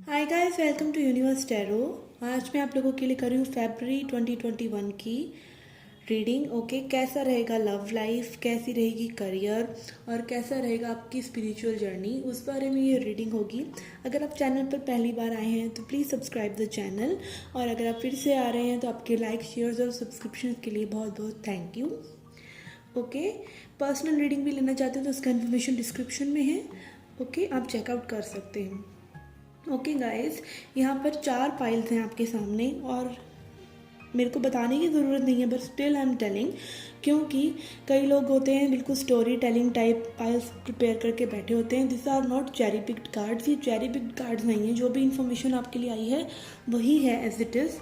Hi guys, welcome to universe tarot. आज मैं आप लोगों के लिए कर रही हूँ फरवरी 2021 की रीडिंग। ओके, कैसा रहेगा लव लाइफ, कैसी रहेगी करियर और कैसा रहेगा आपकी स्पिरिचुअल जर्नी, उस बारे में ये रीडिंग होगी। अगर आप चैनल पर पहली बार आए हैं तो प्लीज़ सब्सक्राइब द चैनल, और अगर आप फिर से आ रहे हैं तो आपके लाइक, शेयर्स और सब्सक्रिप्शन के लिए बहुत बहुत thank you. Okay, personal reading भी लेना चाहते हैं तो उसका इन्फॉर्मेशन डिस्क्रिप्शन में है। ओके, आप चेकआउट कर सकते हैं। ओके गाइस, यहाँ पर 4 फाइल्स हैं आपके सामने और मेरे को बताने की ज़रूरत नहीं है, but still I am telling, क्योंकि कई लोग होते हैं बिल्कुल story telling type files prepare करके बैठे होते हैं। This are not cherry picked cards, ये चेरी पिक्ड कार्ड्स नहीं है। जो भी इन्फॉर्मेशन आपके लिए आई है वही है एज इट इज़।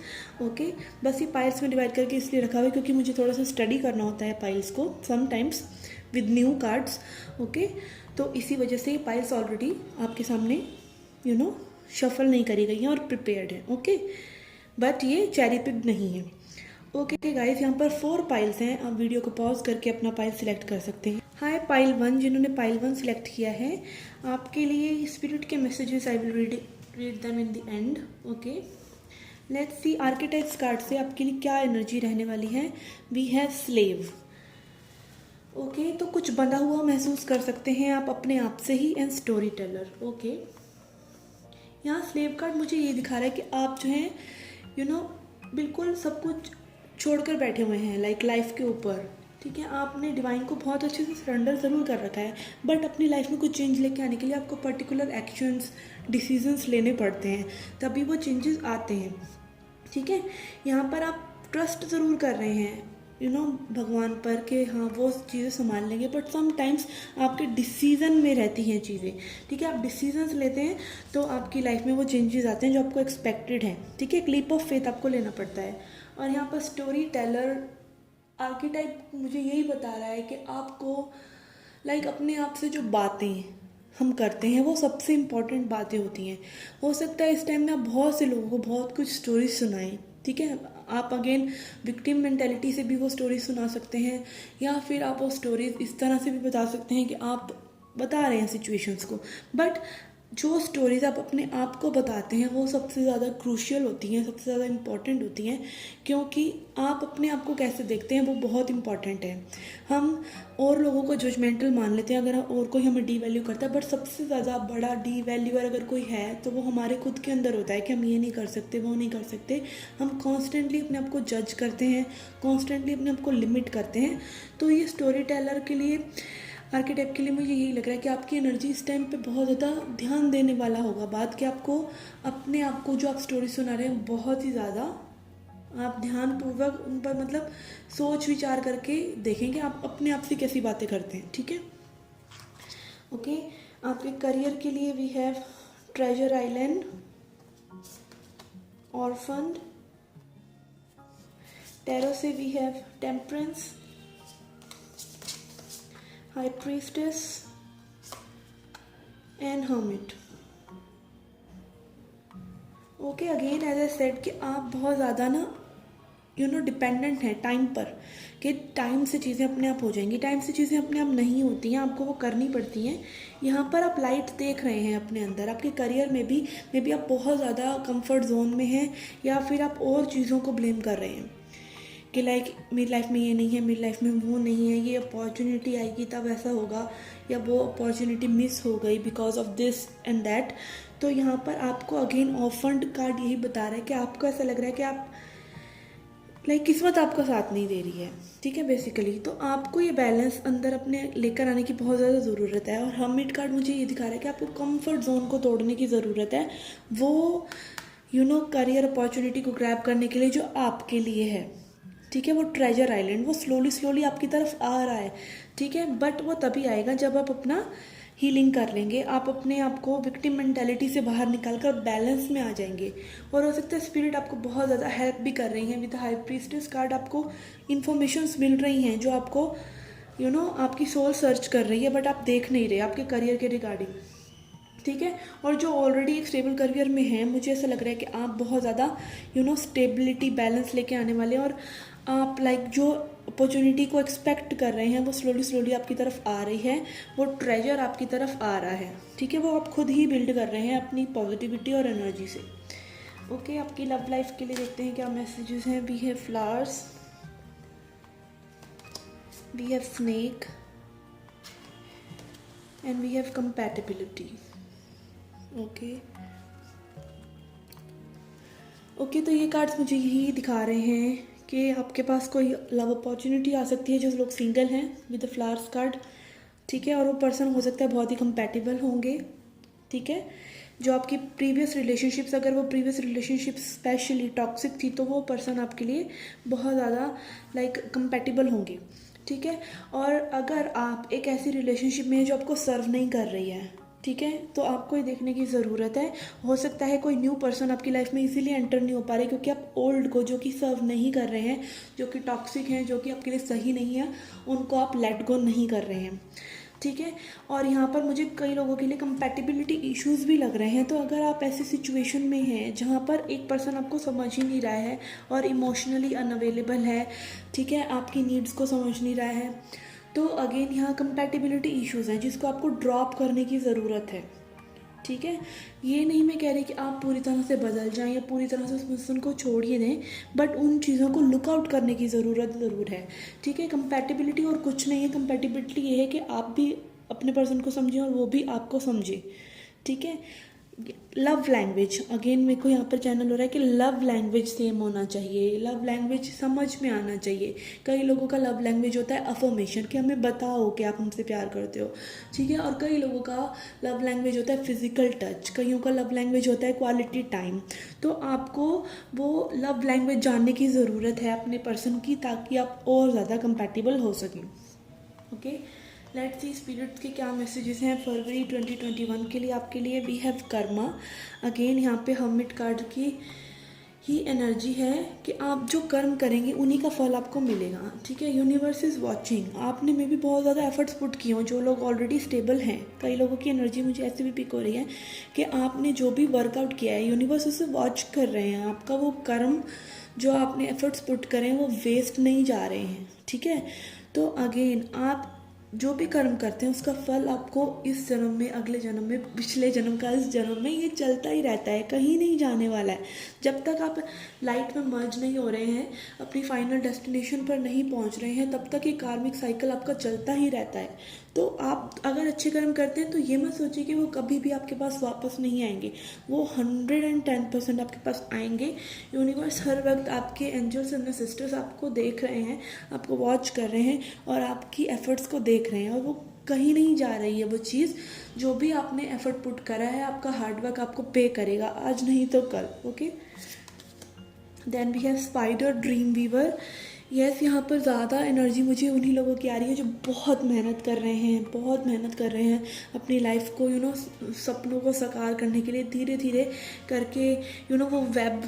ओके, बस ये फाइल्स में डिवाइड करके इसलिए रखा हुआ है क्योंकि मुझे थोड़ा सा स्टडी करना होता है फाइल्स को sometimes with new cards. Okay, तो इसी वजह से ये फाइल्स ऑलरेडी आपके सामने शफल नहीं करी गई हैं और प्रिपेयर्ड है। ओके, बट ये चेरी पिक्ड नहीं है। ओके गाइस, यहाँ पर 4 पाइल्स हैं। आप वीडियो को पॉज करके अपना पाइल सिलेक्ट कर सकते हैं। हाय पाइल 1, जिन्होंने पाइल 1 सिलेक्ट किया है, आपके लिए स्पिरिट के messages I will read them in the end. Okay, let's see archetypes card से आपके लिए क्या एनर्जी रहने वाली है। We have slave. ओके, तो कुछ बंधा हुआ महसूस कर सकते हैं आप अपने आप से ही, एंड स्टोरी टेलर। ओके, यहाँ स्लेव कार्ड मुझे ये दिखा रहा है कि आप जो हैं बिल्कुल सब कुछ छोड़कर बैठे हुए हैं लाइफ के ऊपर। ठीक है, आपने डिवाइन को बहुत अच्छे से सरेंडर ज़रूर कर रखा है, बट अपनी लाइफ में कुछ चेंज लेके आने के लिए आपको पर्टिकुलर एक्शंस, डिसीजंस लेने पड़ते हैं, तभी वो चेंजेस आते हैं। ठीक है, यहाँ पर आप ट्रस्ट ज़रूर कर रहे हैं भगवान पर कि हाँ वो चीज़ें संभाल लेंगे, बट समटाइम्स आपके डिसीज़न में रहती हैं चीज़ें। ठीक है, आप डिसीजंस लेते हैं तो आपकी लाइफ में वो चेंजेस आते हैं जो आपको एक्सपेक्टेड हैं। ठीक है, एक लीप ऑफ फेथ आपको लेना पड़ता है। और यहाँ पर स्टोरी टेलर आर्किटाइप मुझे यही बता रहा है कि आपको अपने आप से जो बातें हम करते हैं वो सबसे इम्पॉर्टेंट बातें होती हैं। हो सकता है इस टाइम में आप बहुत से लोगों को बहुत कुछ स्टोरीज सुनाएं। ठीक है, आप अगेन विक्टिम मेंटेलिटी से भी वो स्टोरीज सुना सकते हैं, या फिर आप वो स्टोरीज इस तरह से भी बता सकते हैं कि आप बता रहे हैं सिचुएशंस को, बट जो स्टोरीज आप अपने आप को बताते हैं वो सबसे ज़्यादा क्रूशियल होती हैं, सबसे ज़्यादा इम्पॉर्टेंट होती हैं, क्योंकि आप अपने आप को कैसे देखते हैं वो बहुत इम्पॉर्टेंट है। हम और लोगों को जजमेंटल मान लेते हैं अगर और कोई हमें डी वैल्यू करता है, बट सबसे ज़्यादा बड़ा डी वैल्यूअर अगर कोई है तो वो हमारे खुद के अंदर होता है कि हम ये नहीं कर सकते, वो नहीं कर सकते। हम कॉन्स्टेंटली अपने आप को जज करते हैं, कॉन्स्टेंटली अपने आप को लिमिट करते हैं। तो ये स्टोरी टेलर के लिए, आर्किटेक्ट के लिए मुझे यही लग रहा है कि आपकी एनर्जी इस टाइम पे बहुत ज़्यादा ध्यान देने वाला होगा बात, कि आपको अपने आप को जो आप स्टोरी सुना रहे हैं बहुत ही ज़्यादा आप ध्यानपूर्वक उन पर सोच विचार करके देखेंगे आप अपने आप से कैसी बातें करते हैं। ठीक है, ओके, आपके करियर के लिए we have treasure island, orphan, tarot से we have temperance, high priestess and hermit. Okay, again as I said कि आप बहुत ज़्यादा डिपेंडेंट हैं टाइम पर, कि टाइम से चीज़ें अपने आप हो जाएंगी। टाइम से चीज़ें अपने आप नहीं होती हैं, आपको वो करनी पड़ती हैं। यहाँ पर आप लाइट देख रहे हैं अपने अंदर। आपके करियर में भी मे बी आप बहुत ज़्यादा कंफर्ट जोन में हैं, या फिर आप और चीज़ों को ब्लेम कर रहे हैं कि मेरी लाइफ में ये नहीं है, मेरी लाइफ में वो नहीं है, ये अपॉर्चुनिटी आएगी तब ऐसा होगा, या वो अपॉर्चुनिटी मिस हो गई because of this and that. तो यहाँ पर आपको अगेन ऑफर्ड कार्ड यही बता रहा है कि आपको ऐसा लग रहा है कि आप किस्मत आपका साथ नहीं दे रही है। ठीक है, बेसिकली तो आपको ये बैलेंस अंदर अपने लेकर आने की बहुत ज़्यादा ज़रूरत है। और हर्मिट कार्ड मुझे ये दिखा रहा है कि आपको कंफर्ट जोन को तोड़ने की ज़रूरत है, वो करियर अपॉर्चुनिटी को ग्रैब करने के लिए जो आपके लिए है। ठीक है, वो ट्रेजर आइलैंड वो स्लोली आपकी तरफ आ रहा है। ठीक है, बट वो तभी आएगा जब आप अपना हीलिंग कर लेंगे, आप अपने आप को विक्टिम मेंटालिटी से बाहर निकाल कर बैलेंस में आ जाएंगे। और हो सकता है स्पिरिट आपको बहुत ज़्यादा हेल्प भी कर रही हैं। विद हाई प्रीस्टेस कार्ड आपको इन्फॉर्मेशंस मिल रही हैं जो आपको आपकी सोल सर्च कर रही है, बट आप देख नहीं रहे आपके करियर के रिगार्डिंग। ठीक है, और जो ऑलरेडी एक स्टेबल करियर में है, मुझे ऐसा लग रहा है कि आप बहुत ज़्यादा स्टेबिलिटी बैलेंस लेके आने वाले हैं। और आप जो अपॉर्चुनिटी को एक्सपेक्ट कर रहे हैं वो स्लोली स्लोली आपकी तरफ आ रही है, वो ट्रेजर आपकी तरफ आ रहा है, ठीक है। वो आप खुद ही बिल्ड कर रहे हैं अपनी पॉजिटिविटी और एनर्जी से। ओके, आपकी लव लाइफ के लिए देखते हैं क्या मैसेजेस हैं। We have flowers, we have snake and we have compatibility. Okay, तो ये कार्ड्स मुझे यही दिखा रहे हैं कि आपके पास कोई लव अपॉर्चुनिटी आ सकती है, जो लोग सिंगल हैं, विद द फ्लावर्स कार्ड, ठीक है। और वो पर्सन हो सकता है बहुत ही कंपैटिबल होंगे, ठीक है। जो आपकी प्रीवियस रिलेशनशिप्स, अगर वो प्रीवियस रिलेशनशिप स्पेशली टॉक्सिक थी, तो वो पर्सन आपके लिए बहुत ज़्यादा कंपैटिबल होंगे, ठीक है। और अगर आप एक ऐसी रिलेशनशिप में है जो आपको सर्व नहीं कर रही है, ठीक है, तो आपको ये देखने की ज़रूरत है। हो सकता है कोई न्यू पर्सन आपकी लाइफ में इसीलिए एंटर नहीं हो पा रहे क्योंकि आप ओल्ड को, जो कि सर्व नहीं कर रहे हैं, जो कि टॉक्सिक हैं, जो कि आपके लिए सही नहीं है, उनको आप लेट गो नहीं कर रहे हैं, ठीक है। और यहाँ पर मुझे कई लोगों के लिए कंपैटिबिलिटी इश्यूज भी लग रहे हैं। तो अगर आप ऐसी सिचुएशन में हैं जहाँ पर एक पर्सन आपको समझ ही नहीं रहा है और इमोशनली अनअवेलेबल है, ठीक है, आपकी नीड्स को समझ नहीं रहा है, तो अगेन यहाँ कंपैटिबिलिटी इश्यूज हैं जिसको आपको ड्रॉप करने की ज़रूरत है, ठीक है। ये नहीं मैं कह रही कि आप पूरी तरह से बदल जाएं या पूरी तरह से उस पर्सन को छोड़िए दें, बट उन चीज़ों को लुक आउट करने की ज़रूरत ज़रूर है, ठीक है। कंपैटिबिलिटी और कुछ नहीं है, कंपैटिबिलिटी ये है कि आप भी अपने पर्सन को समझें और वो भी आपको समझे, ठीक है। लव लैंग्वेज, अगेन मेरे को यहाँ पर चैनल हो रहा है कि लव लैंग्वेज सेम होना चाहिए, लव लैंग्वेज समझ में आना चाहिए। कई लोगों का लव लैंग्वेज होता है अफर्मेशन, कि हमें बताओ कि आप हमसे प्यार करते हो, ठीक है। और कई लोगों का लव लैंग्वेज होता है फिजिकल टच, कईयों का लव लैंग्वेज होता है क्वालिटी टाइम। तो आपको वो लव लैंग्वेज जानने की ज़रूरत है अपने पर्सन की, ताकि आप और ज़्यादा कंपैटिबल हो सकें। ओके, लेट्स सी स्पिरिट्स के क्या मैसेजेस हैं फरवरी 2021 के लिए आपके लिए। वी हैव कर्मा, अगेन यहाँ पे हर्मिट कार्ड की ही एनर्जी है कि आप जो कर्म करेंगे उन्हीं का फल आपको मिलेगा, ठीक है। यूनिवर्स इज़ वॉचिंग, आपने में भी बहुत ज़्यादा एफर्ट्स पुट किए हों, जो लोग ऑलरेडी स्टेबल हैं। कई लोगों की एनर्जी मुझे ऐसे भी पिक हो रही है कि आपने जो भी वर्कआउट किया है, यूनिवर्स उसे वॉच कर रहे हैं। आपका वो कर्म जो आपने एफर्ट्स पुट करें वो वेस्ट नहीं जा रहे हैं, ठीक है। तो अगेन आप जो भी कर्म करते हैं उसका फल आपको इस जन्म में, अगले जन्म में, पिछले जन्म का इस जन्म में, ये चलता ही रहता है, कहीं नहीं जाने वाला है। जब तक आप लाइट में मर्ज नहीं हो रहे हैं, अपनी फाइनल डेस्टिनेशन पर नहीं पहुंच रहे हैं, तब तक ये कार्मिक साइकिल आपका चलता ही रहता है। तो आप अगर अच्छे कर्म करते हैं तो ये मत सोचिए कि वो कभी भी आपके पास वापस नहीं आएंगे, वो 110% आपके पास आएंगे। यूनिवर्स हर वक्त, आपके एंजल्स एंड सिस्टर्स आपको देख रहे हैं, आपको वॉच कर रहे हैं और आपकी एफर्ट्स को देख रहे हैं, और वो कहीं नहीं जा रही है। वो चीज़ जो भी आपने एफर्ट पुट करा है, आपका हार्डवर्क आपको पे करेगा, आज नहीं तो कल। Okay, then we have spider dream weaver. Yes, यहाँ पर ज़्यादा एनर्जी मुझे उन्हीं लोगों की आ रही है जो बहुत मेहनत कर रहे हैं, बहुत मेहनत कर रहे हैं अपनी लाइफ को सपनों को साकार करने के लिए, धीरे धीरे करके वो वेब,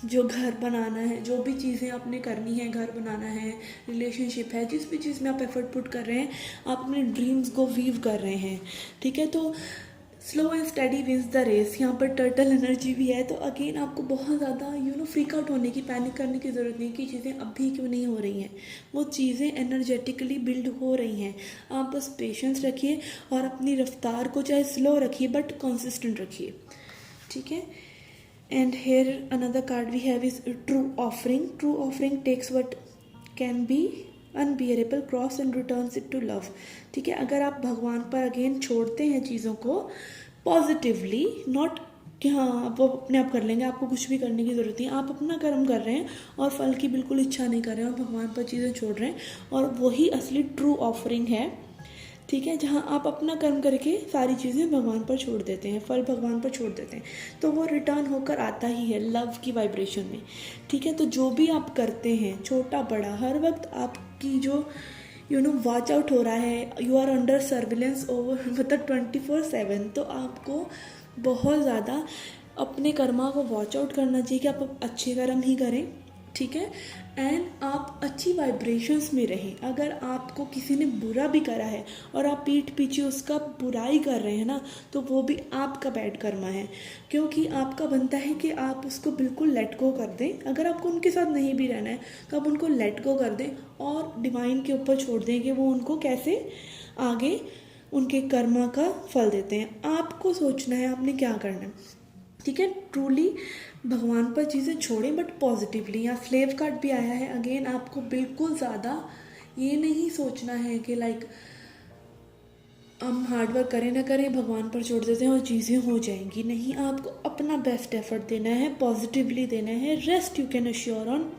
जो घर बनाना है, जो भी चीज़ें आपने करनी है, घर बनाना है, रिलेशनशिप है, जिस भी चीज़ में आप एफर्ट पुट कर रहे हैं, आप अपने ड्रीम्स को वीव कर रहे हैं, ठीक है। तो slow and steady wins the race, यहाँ पर टर्टल एनर्जी भी है। तो अगेन आपको बहुत ज़्यादा फ्रीक आउट होने की, पैनिक करने की ज़रूरत नहीं कि चीज़ें अभी क्यों नहीं हो रही हैं, वो चीज़ें एनर्जेटिकली बिल्ड हो रही हैं। आप बस पेशेंस रखिए और अपनी रफ्तार को चाहे स्लो रखिए बट कंसिस्टेंट रखिए, ठीक है। And here another card we have is true offering. True offering takes what can be unbearable cross and returns it to love, ठीक है। अगर आप भगवान पर अगेन छोड़ते हैं चीज़ों को पॉजिटिवली, नॉट कि हाँ वो अपने आप कर लेंगे, आपको कुछ भी करने की ज़रूरत नहीं, आप अपना कर्म कर रहे हैं और फल की बिल्कुल इच्छा नहीं कर रहे हैं और भगवान पर चीज़ें छोड़ रहे हैं, और वही असली ट्रू ऑफरिंग है, ठीक है। जहाँ आप अपना कर्म करके सारी चीज़ें भगवान पर छोड़ देते हैं, फल भगवान पर छोड़ देते हैं, तो वो रिटर्न होकर आता ही है लव की वाइब्रेशन में, ठीक है। तो जो भी आप करते हैं, छोटा बड़ा, हर वक्त आपकी जो वॉच आउट हो रहा है, you are under surveillance over 24/7। तो आपको बहुत ज़्यादा अपने कर्मा को वॉच आउट करना चाहिए कि आप अच्छे कर्म ही करें, ठीक है। एंड आप अच्छी वाइब्रेशंस में रहें। अगर आपको किसी ने बुरा भी करा है और आप पीठ पीछे उसका बुराई कर रहे हैं ना, तो वो भी आपका बैड कर्मा है, क्योंकि आपका बनता है कि आप उसको बिल्कुल लेट गो कर दें। अगर आपको उनके साथ नहीं भी रहना है तो आप उनको लेट गो कर दें और डिवाइन के ऊपर छोड़ दें कि वो उनको कैसे आगे उनके कर्मा का फल देते हैं। आपको सोचना है आपने क्या करना है, ठीक है। ट्रूली भगवान पर चीज़ें छोड़ें, बट पॉजिटिवली। यहाँ स्लेव कार्ड भी आया है अगेन। आपको बिल्कुल ज़्यादा ये नहीं सोचना है कि लाइक हम हार्डवर्क करें ना करें, भगवान पर छोड़ देते हैं और चीज़ें हो जाएंगी। नहीं, आपको अपना बेस्ट एफर्ट देना है, पॉजिटिवली देना है। Rest you can assure on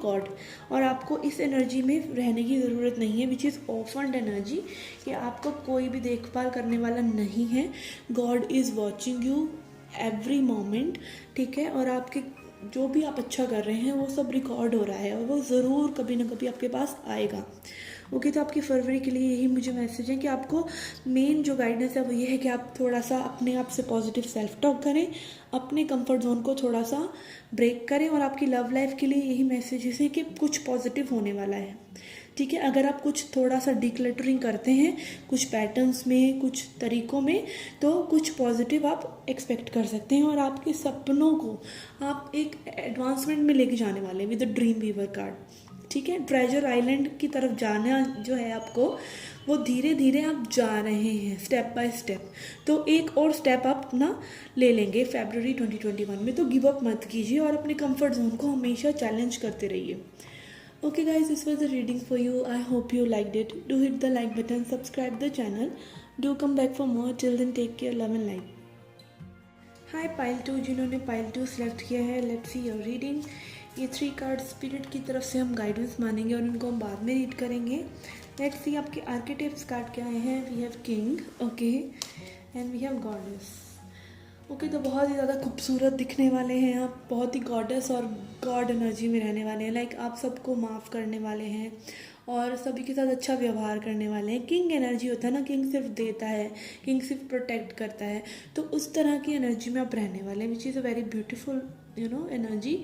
God. और आपको इस एनर्जी में रहने की ज़रूरत नहीं है, विच इज़ ऑफर्ड एनर्जी, कि आपको कोई भी देखभाल करने वाला नहीं है। God is watching you every moment, ठीक है। और आपके जो भी आप अच्छा कर रहे हैं वो सब रिकॉर्ड हो रहा है और वो ज़रूर कभी ना कभी आपके पास आएगा। ओके, तो आपकी फरवरी के लिए यही मुझे मैसेज है कि आपको मेन जो गाइडेंस है वो ये है कि आप थोड़ा सा अपने आप से पॉजिटिव सेल्फ टॉक करें, अपने कंफर्ट जोन को थोड़ा सा ब्रेक करें। और आपकी लव लाइफ के लिए यही मैसेजेस है कि कुछ पॉजिटिव होने वाला है, ठीक है। अगर आप कुछ थोड़ा सा डिक्लटरिंग करते हैं कुछ पैटर्न्स में, कुछ तरीकों में, तो कुछ पॉजिटिव आप एक्सपेक्ट कर सकते हैं। और आपके सपनों को आप एक एडवांसमेंट में लेके जाने वाले हैं with the dream weaver card, ठीक है। ट्रेजर आइलैंड की तरफ जाना जो है आपको, वो धीरे धीरे आप जा रहे हैं स्टेप बाय स्टेप। तो एक और स्टेप आप अपना ले लेंगे फरवरी 2021 में। तो गिव अप मत कीजिए और अपने कंफर्ट जोन को हमेशा चैलेंज करते रहिए। Okay guys, this was the reading for you. I hope you liked it. Do hit the like button, subscribe the channel. Do come back for more. Till then, take care, love and light. Hi pile 2, जिन्होंने pile 2 select किया है, let's see your reading. ये 3 card spirit की तरफ से हम guidance मानेंगे और इनको हम बाद में रीड करेंगे। लेट्स सी आपके आर्किटाइप्स कार्ड क्या हैं। We have king, okay, and we have goddess. Okay, तो बहुत ही ज़्यादा खूबसूरत दिखने वाले हैं आप, बहुत ही गॉडेस और गॉड एनर्जी में रहने वाले हैं। लाइक आप सबको माफ़ करने वाले हैं और सभी के साथ अच्छा व्यवहार करने वाले हैं। किंग एनर्जी होता है ना, किंग सिर्फ देता है, किंग सिर्फ प्रोटेक्ट करता है। तो उस तरह की एनर्जी में आप रहने वाले हैं, which is a very beautiful energy.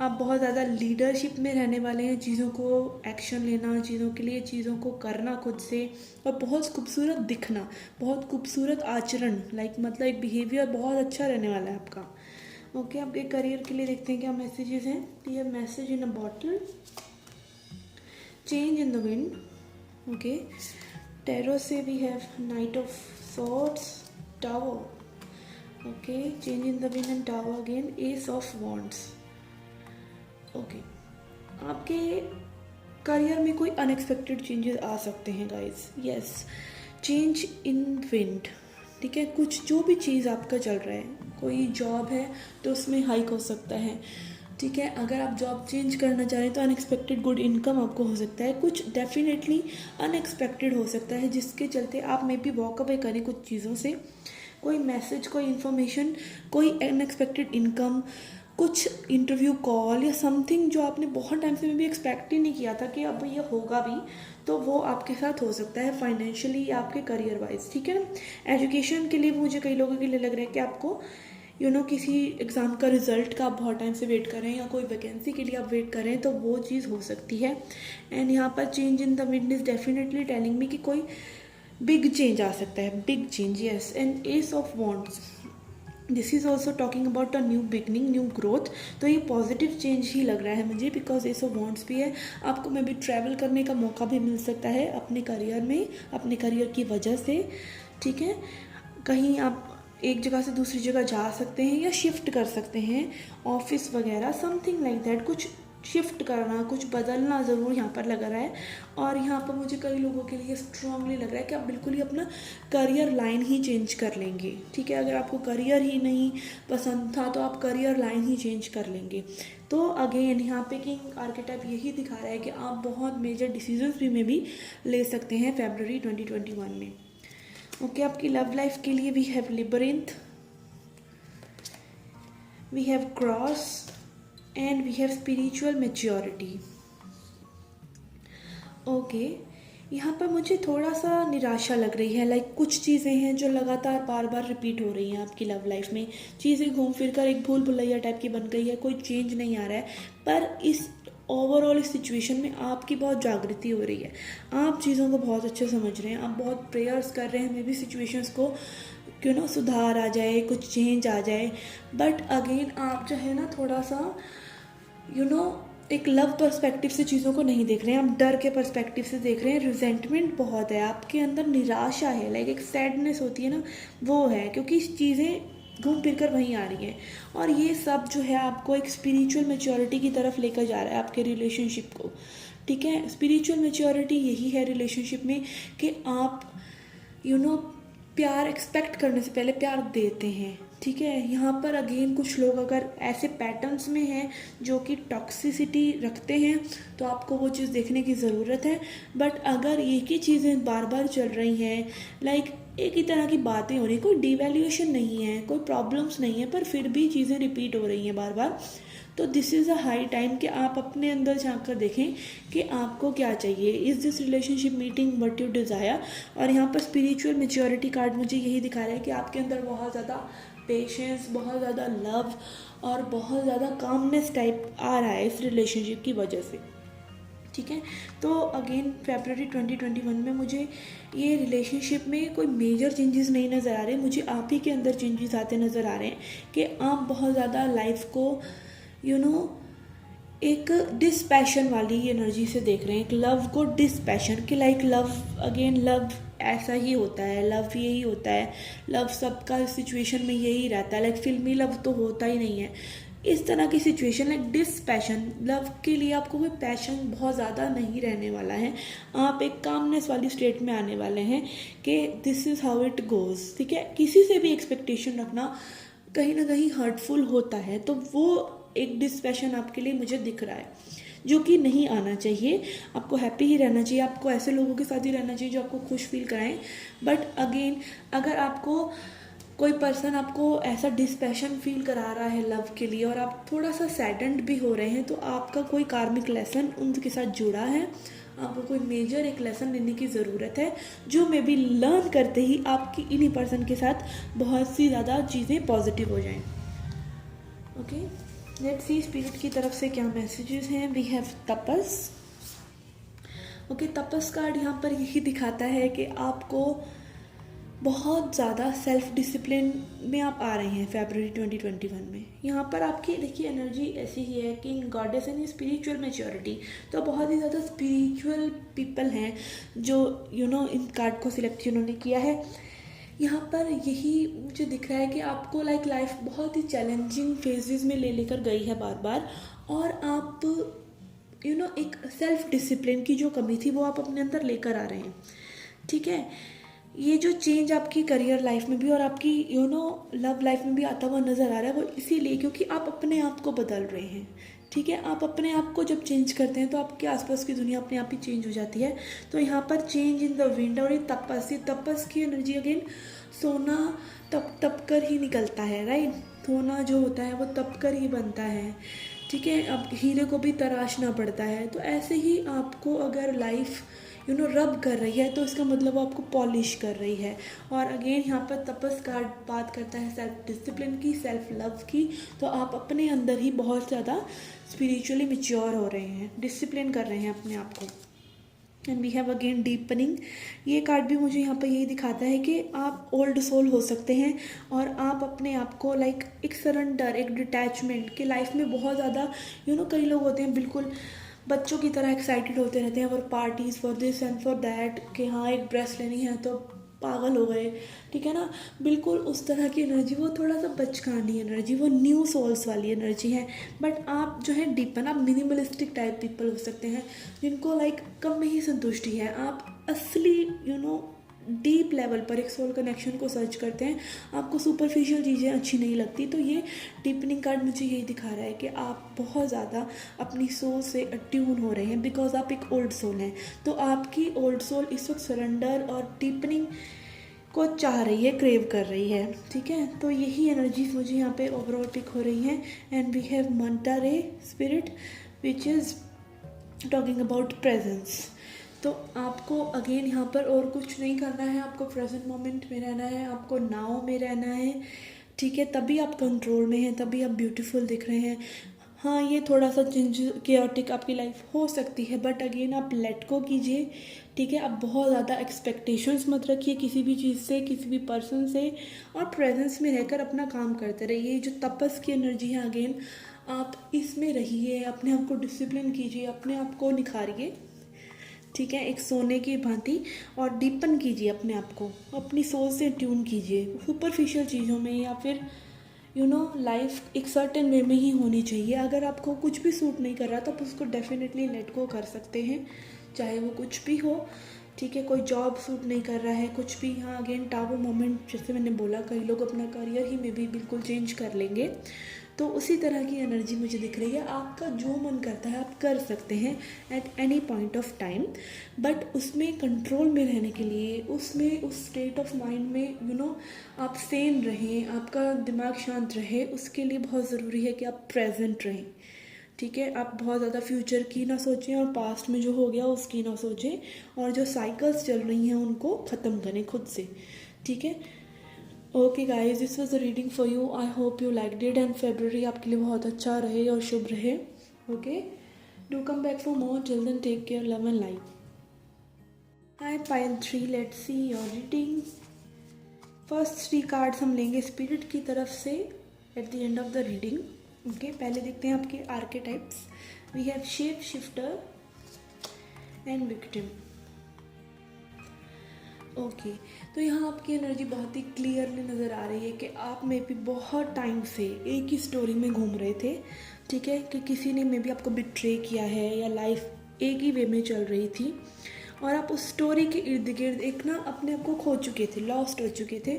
आप बहुत ज़्यादा लीडरशिप में रहने वाले हैं, चीज़ों को एक्शन लेना, चीज़ों के लिए चीज़ों को करना खुद से, और बहुत खूबसूरत दिखना, बहुत खूबसूरत आचरण, लाइक मतलब एक बिहेवियर बहुत अच्छा रहने वाला है आपका। ओके, आपके करियर के लिए देखते हैं क्या मैसेजेस हैं। ये message in a bottle, change in the wind, okay. Tarot से we have knight of swords, tower, okay, change in the wind and tower again, ace of wands, okay. आपके करियर में कोई अनएक्सपेक्टेड चेंजेस आ सकते हैं guys, yes, change in wind, ठीक है। कुछ जो भी चीज़ आपका चल रहा है, कोई जॉब है तो उसमें हाइक हो सकता है, ठीक है। अगर आप जॉब चेंज करना चाह रहे हैं तो अनएक्सपेक्टेड गुड इनकम आपको हो सकता है। कुछ डेफिनेटली अनएक्सपेक्टेड हो सकता है जिसके चलते आप मे बी वॉक अवे करें कुछ चीज़ों से। कोई मैसेज, कोई इन्फॉर्मेशन, कोई अनएक्सपेक्टेड इनकम, कुछ इंटरव्यू कॉल या समथिंग जो आपने बहुत टाइम से भी एक्सपेक्ट ही नहीं किया था कि अब ये होगा भी, तो वो आपके साथ हो सकता है फाइनेंशियली, आपके करियर वाइज, ठीक है ना। एजुकेशन के लिए मुझे कई लोगों के लिए लग रहा है कि आपको किसी एग्ज़ाम का रिजल्ट का आप बहुत टाइम से वेट कर रहे हैं या कोई वैकेंसी के लिए आप वेट कर रहे हैं, तो वो चीज़ हो सकती है। एंड यहाँ पर change in the wind is definitely telling me कि कोई बिग चेंज आ सकता है, big change, yes. And S of wands, this is also talking about a new beginning, new growth. तो ये पॉजिटिव चेंज ही लग रहा है मुझे, बिकॉज एस ऑफ वॉन्ड्स भी है। आपको मे बी ट्रैवल करने का मौका भी मिल सकता है अपने करियर में, अपने करियर की वजह से, ठीक है। कहीं आप एक जगह से दूसरी जगह जा सकते हैं या शिफ्ट कर सकते हैं, ऑफिस वगैरह, समथिंग लाइक दैट। कुछ शिफ्ट करना, कुछ बदलना ज़रूर यहाँ पर लग रहा है। और यहाँ पर मुझे कई लोगों के लिए स्ट्रांगली लग रहा है कि आप बिल्कुल ही अपना करियर लाइन ही चेंज कर लेंगे, ठीक है। अगर आपको करियर ही नहीं पसंद था तो आप करियर लाइन ही चेंज कर लेंगे। तो अगेन यहाँ पे किंग आर्केटाइप यही दिखा रहा है कि आप बहुत मेजर डिसीजंस भी में भी ले सकते हैं फरवरी 2021 में। ओके, आपकी लव लाइफ के लिए we have labyrinth, we have cross, and we have spiritual maturity. Okay, यहाँ पर मुझे थोड़ा सा निराशा लग रही है, लाइक कुछ चीज़ें हैं जो लगातार बार बार रिपीट हो रही हैं आपकी लव लाइफ में। चीज़ें घूम फिर कर एक भूल भुलैया टाइप की बन गई है, कोई चेंज नहीं आ रहा है। पर इस ओवरऑल इस सिचुएशन में आपकी बहुत जागृति हो रही है, आप चीज़ों को बहुत अच्छे समझ रहे हैं, आप बहुत प्रेयर्स कर रहे हैं मे भी सिचुएशंस को क्यों ना सुधार आ जाए, कुछ चेंज आ जाए। बट अगेन आप जो है ना थोड़ा सा एक लव पर्सपेक्टिव से चीज़ों को नहीं देख रहे हैं, आप डर के पर्सपेक्टिव से देख रहे हैं। रिजेंटमेंट बहुत है आपके अंदर, निराशा है, लाइक एक सैडनेस होती है ना, वो है, क्योंकि चीज़ें घूम फिर कर वहीं आ रही हैं। और ये सब जो है आपको एक स्पिरिचुअल मैच्योरिटी की तरफ लेकर जा रहा है आपके रिलेशनशिप को। ठीक है, स्पिरिचुअल मैच्योरिटी यही है रिलेशनशिप में कि आप प्यार एक्सपेक्ट करने से पहले प्यार देते हैं। ठीक है, यहाँ पर अगेन कुछ लोग अगर ऐसे पैटर्न्स में हैं जो कि टॉक्सिसिटी रखते हैं तो आपको वो चीज़ देखने की ज़रूरत है। बट अगर एक ही चीज़ें बार बार चल रही हैं, लाइक एक ही तरह की बातें हो रही, कोई डिवैल्यूएशन नहीं है, कोई प्रॉब्लम्स नहीं है, पर फिर भी चीज़ें रिपीट हो रही हैं बार बार, तो this is a high time कि आप अपने अंदर झांक कर देखें कि आपको क्या चाहिए। Is this relationship meeting what you desire. और यहाँ पर स्पिरिचुअल मैच्योरिटी कार्ड मुझे यही दिखा रहा है कि आपके अंदर बहुत ज़्यादा पेशेंस, बहुत ज़्यादा लव और बहुत ज़्यादा कामनेस टाइप आ रहा है इस रिलेशनशिप की वजह से। ठीक है, तो अगेन फरवरी 2021 में मुझे ये रिलेशनशिप में कोई मेजर चेंजेस नहीं नज़र आ रहे, मुझे आप ही के अंदर चेंजेस आते नज़र आ रहे हैं कि आप बहुत ज़्यादा लाइफ को एक डिस्पैशन वाली एनर्जी से देख रहे हैं, एक लव को डिस्पैशन कि लाइक लव, अगेन लव ऐसा ही होता है, लव यही होता है, लव सबका सिचुएशन में यही रहता है, लाइक फिल्मी लव तो होता ही नहीं है। इस तरह की सिचुएशन लाइक डिस्पैशन, लव के लिए आपको कोई पैशन बहुत ज़्यादा नहीं रहने वाला है, आप एक कामनेस वाली स्टेट में आने वाले हैं कि this is how it goes. ठीक है, किसी से भी एक्सपेक्टेशन रखना कहीं ना कहीं हर्टफुल होता है, तो वो एक डिस्पैशन आपके लिए मुझे दिख रहा है जो कि नहीं आना चाहिए। आपको हैप्पी ही रहना चाहिए, आपको ऐसे लोगों के साथ ही रहना चाहिए जो आपको खुश फील कराएं। बट अगेन अगर आपको कोई पर्सन आपको ऐसा डिस्पैशन फील करा रहा है लव के लिए और आप थोड़ा सा सैडेंड भी हो रहे हैं, तो आपका कोई कार्मिक लेसन उनके साथ जुड़ा है, आपको कोई मेजर एक लेसन लेने की ज़रूरत है जो मे बी लर्न करते ही आपकी इन्हीं पर्सन के साथ बहुत सी ज़्यादा चीज़ें पॉजिटिव हो जाएं। ओके, लेट्स सी स्पिरिट की तरफ से क्या मैसेजेस हैं। We have tapas. Okay, tapas card यहाँ पर यही दिखाता है कि आपको बहुत ज़्यादा सेल्फ डिसिप्लिन में आप आ रहे हैं फरवरी 2021 में। यहाँ पर आपकी देखिए एनर्जी ऐसी ही है कि गॉडेस एंड स्पिरिचुअल मैच्योरिटी, तो बहुत ही ज़्यादा स्पिरिचुअल पीपल हैं जो इन कार्ड को सिलेक्ट जिन्होंने किया है। यहाँ पर यही मुझे दिख रहा है कि आपको लाइफ बहुत ही चैलेंजिंग फेजेस में ले लेकर गई है बार बार, और आप एक सेल्फ डिसिप्लिन की जो कमी थी वो आप अपने अंदर लेकर आ रहे हैं। ठीक है, ये जो चेंज आपकी करियर लाइफ में भी और आपकी लव लाइफ में भी आता हुआ नज़र आ रहा है, वो इसीलिए क्योंकि आप अपने आप को बदल रहे हैं। ठीक है, आप अपने आप को जब चेंज करते हैं तो आपके आसपास की दुनिया अपने आप ही चेंज हो जाती है। तो यहाँ पर चेंज इन द विंड, और ये तपस की एनर्जी अगेन, सोना तप कर ही निकलता है, राइट। सोना जो होता है वो तप कर ही बनता है। ठीक है, अब हीरे को भी तराशना पड़ता है। तो ऐसे ही आपको अगर लाइफ रब कर रही है तो इसका मतलब वो आपको पॉलिश कर रही है। और अगेन यहाँ पर तपस कार्ड बात करता है सेल्फ डिसिप्लिन की, सेल्फ लव की। तो आप अपने अंदर ही बहुत ज़्यादा स्पिरिचुअली मैच्योर हो रहे हैं, डिसिप्लिन कर रहे हैं अपने आप को। And we have again deepening. ये कार्ड भी मुझे यहाँ पर यही दिखाता है कि आप ओल्ड सोल हो सकते हैं और आप अपने आप को एक सरेंडर, एक डिटैचमेंट कि लाइफ में बहुत ज़्यादा कई लोग होते हैं बिल्कुल बच्चों की तरह एक्साइटेड होते रहते हैं for parties, for this and for that, कि हाँ एक ड्रेस लेनी है तो पागल हो गए। ठीक है ना, बिल्कुल उस तरह की एनर्जी, वो थोड़ा सा बचकानी एनर्जी, वो न्यू सोल्स वाली एनर्जी है। बट आप जो है डीपन, आप मिनिमलिस्टिक टाइप पीपल हो सकते हैं जिनको कम में ही संतुष्टि है। आप असली डीप लेवल पर एक सोल कनेक्शन को सर्च करते हैं, आपको सुपरफिशियल चीज़ें अच्छी नहीं लगती। तो ये डीपनिंग कार्ड मुझे यही दिखा रहा है कि आप बहुत ज़्यादा अपनी सोल से अट्यून हो रहे हैं बिकॉज आप एक ओल्ड सोल हैं। तो आपकी ओल्ड सोल इस वक्त सरेंडर और डीपनिंग को चाह रही है, क्रेव कर रही है। ठीक है, तो यही एनर्जीज मुझे यहाँ पे ओवरऑल पिक हो रही हैं। एंड वी हैव मंटा रे spirit which is talking about presence. तो आपको अगेन यहाँ पर और कुछ नहीं करना है, आपको प्रेजेंट मोमेंट में रहना है, आपको नाउ में रहना है, ठीक है। तभी आप कंट्रोल में हैं, तभी आप ब्यूटीफुल दिख रहे हैं। हाँ, ये थोड़ा सा चेंज केओटिक आपकी लाइफ हो सकती है, बट अगेन आप लेट गो कीजिए, ठीक है। आप बहुत ज़्यादा एक्सपेक्टेशंस मत रखिए किसी भी चीज़ से, किसी भी पर्सन से, और प्रेजेंस में रहकर अपना काम करते रहिए। जो तपस की एनर्जी है अगेन, आप इसमें रहिए, अपने आप को डिसिप्लिन कीजिए, अपने आप को निखारिए, ठीक है, एक सोने की भांति। और डीपन कीजिए अपने आप को, अपनी सोच से ट्यून कीजिए। सुपरफिशियल चीज़ों में या फिर लाइफ एक सर्टेन वे में ही होनी चाहिए। अगर आपको कुछ भी सूट नहीं कर रहा तो आप उसको डेफिनेटली लेट गो कर सकते हैं, चाहे वो कुछ भी हो, ठीक है। कोई जॉब सूट नहीं कर रहा है, कुछ भी। हाँ, अगेन टावर मोमेंट, जैसे मैंने बोला, कई लोग अपना करियर ही में भी बिल्कुल चेंज कर लेंगे, तो उसी तरह की एनर्जी मुझे दिख रही है। आपका जो मन करता है आप कर सकते हैं at any point of time, but उसमें कंट्रोल में रहने के लिए, उसमें उस स्टेट ऑफ माइंड में आप सेन रहें, आपका दिमाग शांत रहे, उसके लिए बहुत ज़रूरी है कि आप प्रेजेंट रहें, ठीक है। आप बहुत ज़्यादा फ्यूचर की ना सोचें और पास्ट में जो हो गया उसकी ना सोचें, और जो साइकिल्स चल रही हैं उनको ख़त्म करें खुद से, ठीक है। Okay guys, this was the reading for you. I hope you liked it and February आपके लिए बहुत अच्छा रहे और शुभ रहे। Okay, do come back for more. Till then take care, love and life. Hi pile 3, let's see your reading. First 3 cards हम लेंगे स्पिरिट की तरफ से at the end of the reading. Okay, पहले देखते हैं आपके archetypes. We have shape shifter and victim. Okay, तो यहाँ आपकी एनर्जी बहुत ही क्लियरली नज़र आ रही है कि आप मे भी बहुत टाइम से एक ही स्टोरी में घूम रहे थे, ठीक है, कि किसी ने मे भी आपको बिट्रे किया है या लाइफ एक ही वे में चल रही थी और आप उस स्टोरी के इर्द गिर्द एक ना अपने आप को खो चुके थे, लॉस्ट हो चुके थे।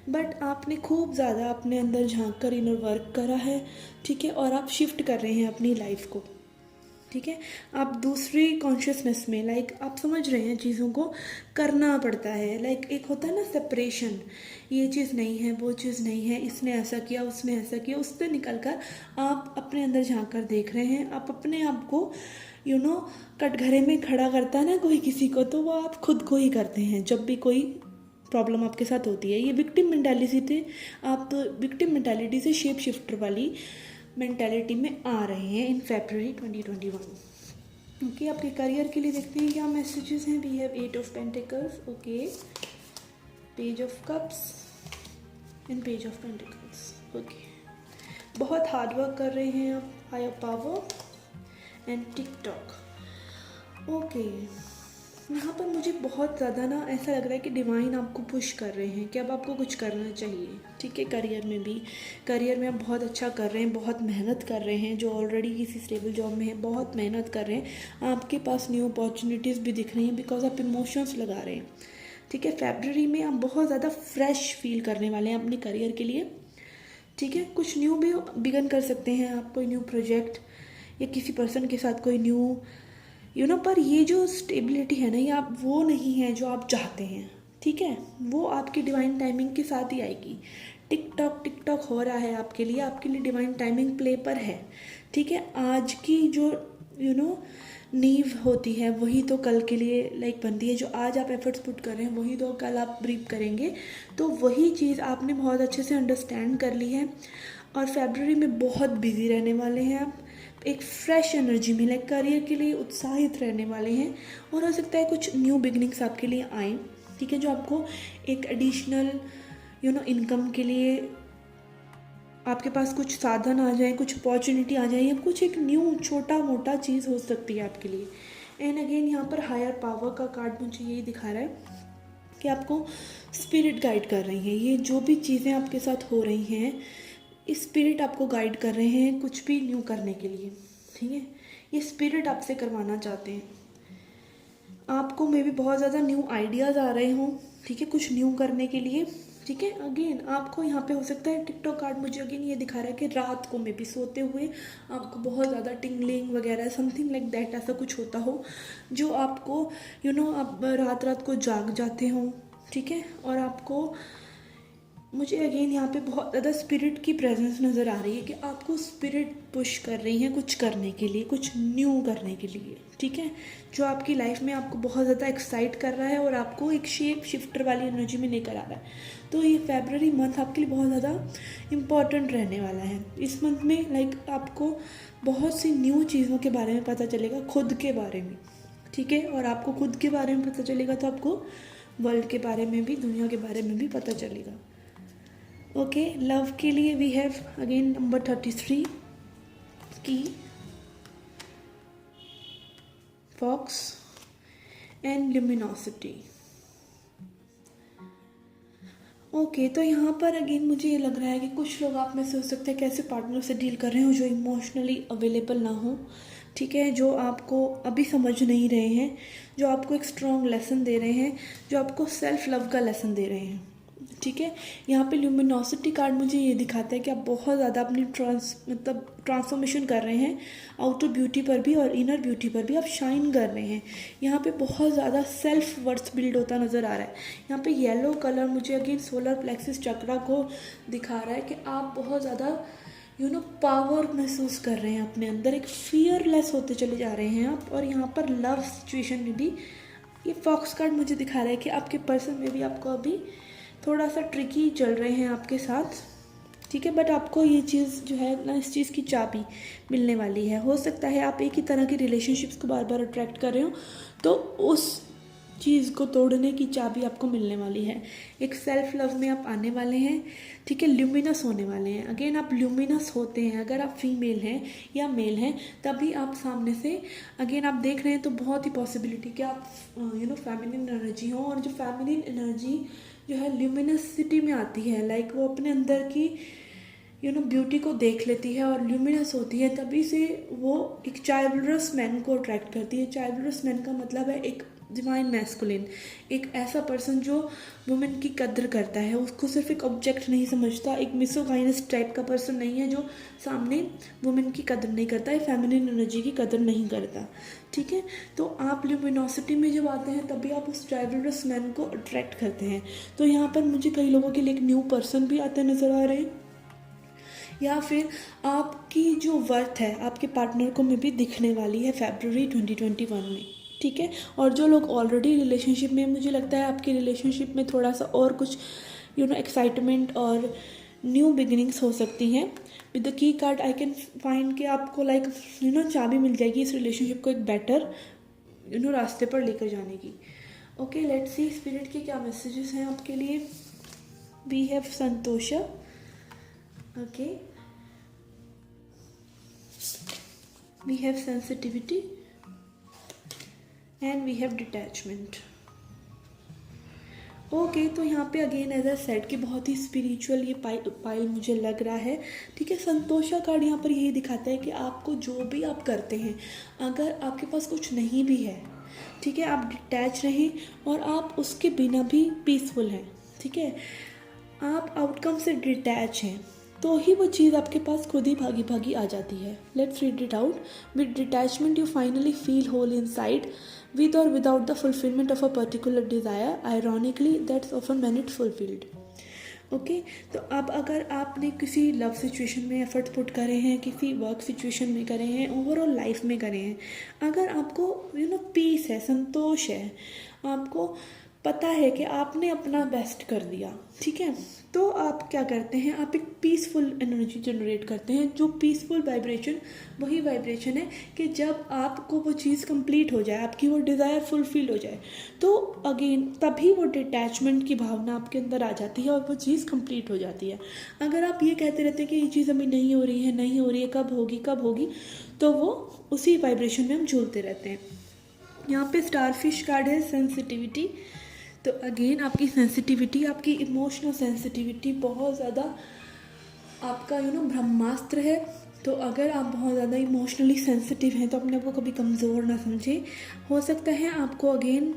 बट आपने खूब ज़्यादा अपने अंदर झांक कर इनर वर्क करा है, ठीक है, और आप शिफ्ट कर रहे हैं अपनी लाइफ को, ठीक है। आप दूसरी कॉन्शियसनेस में, लाइक आप समझ रहे हैं चीज़ों को करना पड़ता है। लाइक एक होता है ना सेपरेशन, ये चीज़ नहीं है, वो चीज़ नहीं है, इसने ऐसा किया, उसने ऐसा किया, उससे निकल कर आप अपने अंदर झांक कर देख रहे हैं। आप अपने आप को कटघरे में खड़ा करता है ना कोई किसी को, तो वो आप खुद को ही करते हैं जब भी कोई प्रॉब्लम आपके साथ होती है। ये विक्टिम मेंटालिटी थे, आप विक्टिम मेंटालिटी से शेप शिफ्टर वाली मेंटालिटी में आ रहे हैं इन फरवरी 2021। ओके, आपके करियर के लिए देखते हैं क्या मैसेजेस हैं। We have 8 of pentacles, okay, page of cups and page of pentacles. Okay, बहुत हार्ड वर्क कर रहे हैं आप, higher power and TikTok. Okay, यहाँ पर मुझे बहुत ज़्यादा ना ऐसा लग रहा है कि डिवाइन आपको पुश कर रहे हैं कि अब आपको कुछ करना चाहिए, ठीक है। करियर में भी, करियर में आप बहुत अच्छा कर रहे हैं, बहुत मेहनत कर रहे हैं। जो ऑलरेडी किसी स्टेबल जॉब में है, बहुत मेहनत कर रहे हैं। आपके पास न्यू अपॉर्चुनिटीज़ भी दिख रही हैं बिकॉज आप इमोशंस लगा रहे हैं, ठीक है। फरवरी में आप बहुत ज़्यादा फ्रेश फील करने वाले हैं अपने करियर के लिए, ठीक है। कुछ न्यू भी बिगन कर सकते हैं आप, कोई न्यू प्रोजेक्ट या किसी पर्सन के साथ कोई न्यू पर ये जो स्टेबिलिटी है ना, ये आप वो नहीं है जो आप चाहते हैं, ठीक है। वो आपकी डिवाइन टाइमिंग के साथ ही आएगी। टिक टॉक हो रहा है आपके लिए डिवाइन टाइमिंग प्ले पर है, ठीक है। आज की जो नींव होती है वही तो कल के लिए लाइक बनती है। जो आज आप एफर्ट्स पुट कर रहे हैं वही तो कल आप रीप करेंगे। तो वही चीज़ आपने बहुत अच्छे से अंडरस्टैंड कर ली है और फरवरी में बहुत बिजी रहने वाले हैं आप, एक फ्रेश एनर्जी में, लाइक करियर के लिए उत्साहित रहने वाले हैं। और हो सकता है कुछ न्यू बिगनिंग्स आपके लिए आए, ठीक है, जो आपको एक एडिशनल इनकम के लिए आपके पास कुछ साधन आ जाए, कुछ अपॉर्चुनिटी आ जाए, या कुछ एक न्यू छोटा मोटा चीज़ हो सकती है आपके लिए। एंड अगेन यहाँ पर हायर पावर का कार्ड मुझे यही दिखा रहा है कि आपको स्पिरिट गाइड कर रही है। ये जो भी चीज़ें आपके साथ हो रही हैं, स्पिरिट आपको गाइड कर रहे हैं कुछ भी न्यू करने के लिए, ठीक है। ये स्पिरिट आपसे करवाना चाहते हैं। आपको मे भी बहुत ज़्यादा न्यू आइडियाज़ आ रहे हों, ठीक है, कुछ न्यू करने के लिए, ठीक है। अगेन आपको यहाँ पे हो सकता है टिकटॉक कार्ड मुझे अगेन ये दिखा रहा है कि रात को मे भी सोते हुए आपको बहुत ज़्यादा टिंगलिंग वगैरह समथिंग लाइक दैट ऐसा कुछ होता हो जो आपको आप रात रात को जाग जाते हो, ठीक है। और आपको मुझे अगेन यहाँ पे बहुत ज़्यादा स्पिरिट की प्रेजेंस नज़र आ रही है कि आपको स्पिरिट पुश कर रही है कुछ करने के लिए, कुछ न्यू करने के लिए, ठीक है, जो आपकी लाइफ में आपको बहुत ज़्यादा एक्साइट कर रहा है और आपको एक शेप शिफ्टर वाली एनर्जी में लेकर आ रहा है। तो ये फेबररी मंथ आपके लिए बहुत ज़्यादा इम्पॉर्टेंट रहने वाला है। इस मंथ में लाइक आपको बहुत सी न्यू चीज़ों के बारे में पता चलेगा, खुद के बारे में, ठीक है, और आपको खुद के बारे में पता चलेगा तो आपको वर्ल्ड के बारे में भी, दुनिया के बारे में भी पता चलेगा। ओके, लव के लिए वी हैव अगेन नंबर 33 की फॉक्स एंड ल्यूमिनोसिटी। ओके, तो यहाँ पर अगेन मुझे ये लग रहा है कि कुछ लोग आप में से हो सकते हैं कैसे पार्टनर से डील कर रहे हो जो इमोशनली अवेलेबल ना हो, ठीक है, जो आपको अभी समझ नहीं रहे हैं, जो आपको एक स्ट्रॉन्ग लेसन दे रहे हैं, जो आपको सेल्फ लव का लेसन दे रहे हैं, ठीक है। यहाँ पे ल्यूमिनोसिटी कार्ड मुझे ये दिखाता है कि आप बहुत ज़्यादा अपनी ट्रांसफॉर्मेशन कर रहे हैं, आउटर ब्यूटी पर भी और इनर ब्यूटी पर भी आप शाइन कर रहे हैं। यहाँ पे बहुत ज़्यादा सेल्फ वर्थ बिल्ड होता नज़र आ रहा है। यहाँ पे येलो कलर मुझे अगेन सोलर प्लेक्सिस चक्रा को दिखा रहा है कि आप बहुत ज़्यादा पावर महसूस कर रहे हैं अपने अंदर, एक फियरलेस होते चले जा रहे हैं आप। और यहाँ पर लव सिचुएशन में भी ये फॉक्स कार्ड मुझे दिखा रहा है कि आपके पर्सन में भी आपको अभी थोड़ा सा ट्रिकी चल रहे हैं आपके साथ, ठीक है, बट आपको ये चीज़ जो है ना, इस चीज़ की चाबी मिलने वाली है। हो सकता है आप एक ही तरह की रिलेशनशिप्स को बार बार अट्रैक्ट कर रहे हो, तो उस चीज़ को तोड़ने की चाबी आपको मिलने वाली है। एक सेल्फ लव में आप आने वाले हैं, ठीक है, ल्यूमिनस होने वाले हैं। अगेन आप ल्यूमिनस होते हैं अगर आप फीमेल हैं या मेल हैं, तभी आप सामने से अगेन आप देख रहे हैं तो बहुत ही पॉसिबिलिटी कि आप फेमिनिन एनर्जी हो। और जो फेमिनिन एनर्जी जो है ल्यूमिनसिटी में आती है, लाइक वो अपने अंदर की ब्यूटी को देख लेती है और ल्यूमिनस होती है, तभी से वो एक चाइल्डरस मैन को अट्रैक्ट करती है। चाइल्डरस मैन का मतलब है एक डिवाइन मैस्कुलिन, एक ऐसा पर्सन जो वुमेन की कद्र करता है, उसको सिर्फ एक ऑब्जेक्ट नहीं समझता, एक मिसोगाइनस टाइप का पर्सन नहीं है जो सामने वुमेन की कद्र नहीं करता है, फेमिनिन एनर्जी की कद्र नहीं करता, ठीक है। तो आप ल्यूमिनोसिटी में जब आते हैं तभी आप उस चाइल्डरस मैन को अट्रैक्ट करते हैं। तो यहाँ पर मुझे कई लोगों के लिए एक न्यू पर्सन भी आते नज़र आ रहे हैं, या फिर आपकी जो वर्थ है आपके पार्टनर को में भी दिखने वाली है फरवरी 2021 में, ठीक है। और जो लोग ऑलरेडी रिलेशनशिप में, मुझे लगता है आपकी रिलेशनशिप में थोड़ा सा और कुछ एक्साइटमेंट और न्यू बिगिनिंग्स हो सकती हैं। With the key card I can find कि आपको लाइक चाबी मिल जाएगी इस रिलेशनशिप को एक बेटर रास्ते पर लेकर जाने की। ओके, लेट्स सी स्पिरिट के क्या मैसेजेस हैं आपके लिए। We have Santosha, okay, we have sensitivity and we have detachment. Okay, तो यहाँ पे अगेन एज अ सेड कि बहुत ही स्पिरिचुअल ये पाइल मुझे लग रहा है, ठीक है। संतोषा कार्ड यहाँ पर यही दिखाता है कि आपको जो भी आप करते हैं, अगर आपके पास कुछ नहीं भी है, ठीक है, आप डिटैच रहें और आप उसके बिना भी पीसफुल हैं, ठीक है, आप आउटकम से डिटैच हैं, तो ही वो चीज़ आपके पास खुद ही भागी भागी आ जाती है। Let's read it out. With detachment you finally feel whole inside, with or without the fulfillment of a particular desire, ironically that's often when it's fulfilled. Okay, तो अब अगर आपने किसी लव सिचुएशन में एफर्ट पुट करे हैं, किसी work situation में करे हैं, ओवरऑल लाइफ में करे हैं, अगर आपको पीस है, संतोष है, आपको पता है कि आपने अपना बेस्ट कर दिया, ठीक है, तो आप क्या करते हैं, आप एक पीसफुल एनर्जी जनरेट करते हैं। जो पीसफुल वाइब्रेशन वही वाइब्रेशन है कि जब आपको वो चीज़ कंप्लीट हो जाए, आपकी वो डिज़ायर फुलफिल हो जाए, तो अगेन तभी वो डिटैचमेंट की भावना आपके अंदर आ जाती है और वो चीज़ कंप्लीट हो जाती है। अगर आप ये कहते रहते हैं कि ये चीज़ अभी नहीं हो रही है, नहीं हो रही है, कब होगी कब होगी, तो वो उसी वाइब्रेशन में हम झूलते रहते हैं। यहाँ पे स्टारफिश कार्ड है सेंसिटिविटी। तो अगेन आपकी सेंसिटिविटी, आपकी इमोशनल सेंसिटिविटी बहुत ज़्यादा आपका ब्रह्मास्त्र है। तो अगर आप बहुत ज़्यादा इमोशनली सेंसिटिव हैं तो अपने आप को कभी कमज़ोर ना समझें। हो सकता है आपको अगेन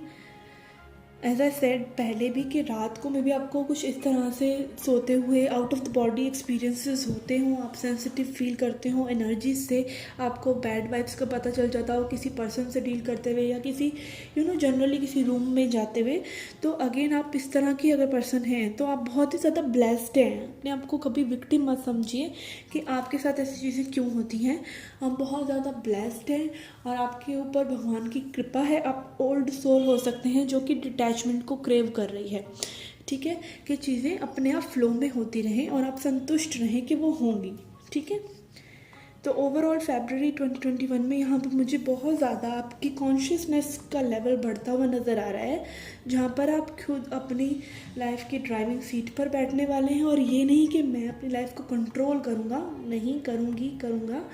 एज आई सेड पहले भी कि रात को में भी आपको कुछ इस तरह से सोते हुए out of the body experiences होते हों, आप सेंसिटिव फील करते हो एनर्जी से, आपको बैड वाइब्स का पता चल जाता हो किसी पर्सन से डील करते हुए या किसी जनरली किसी रूम में जाते हुए। तो अगेन आप इस तरह की अगर पर्सन हैं तो आप बहुत ही ज़्यादा ब्लेस्ड हैं। अपने आप को कभी विक्टिम मत समझिए कि आपके साथ ऐसी चीज़ें क्यों होती हैं। हम बहुत ज़्यादा ब्लेस्ड हैं और आपके ऊपर भगवान की कृपा है। आप ओल्ड सोल हो सकते हैं जो कि डिटैचमेंट को क्रेव कर रही है, ठीक है, कि चीज़ें अपने आप फ्लो में होती रहें और आप संतुष्ट रहें कि वो होंगी, ठीक है। तो ओवरऑल फरवरी 2021 में यहाँ पर मुझे बहुत ज़्यादा आपकी कॉन्शियसनेस का लेवल बढ़ता हुआ नज़र आ रहा है, जहाँ पर आप खुद अपनी लाइफ की ड्राइविंग सीट पर बैठने वाले हैं। और ये नहीं कि मैं अपनी लाइफ को कंट्रोल करूँगा, नहीं करूँगा,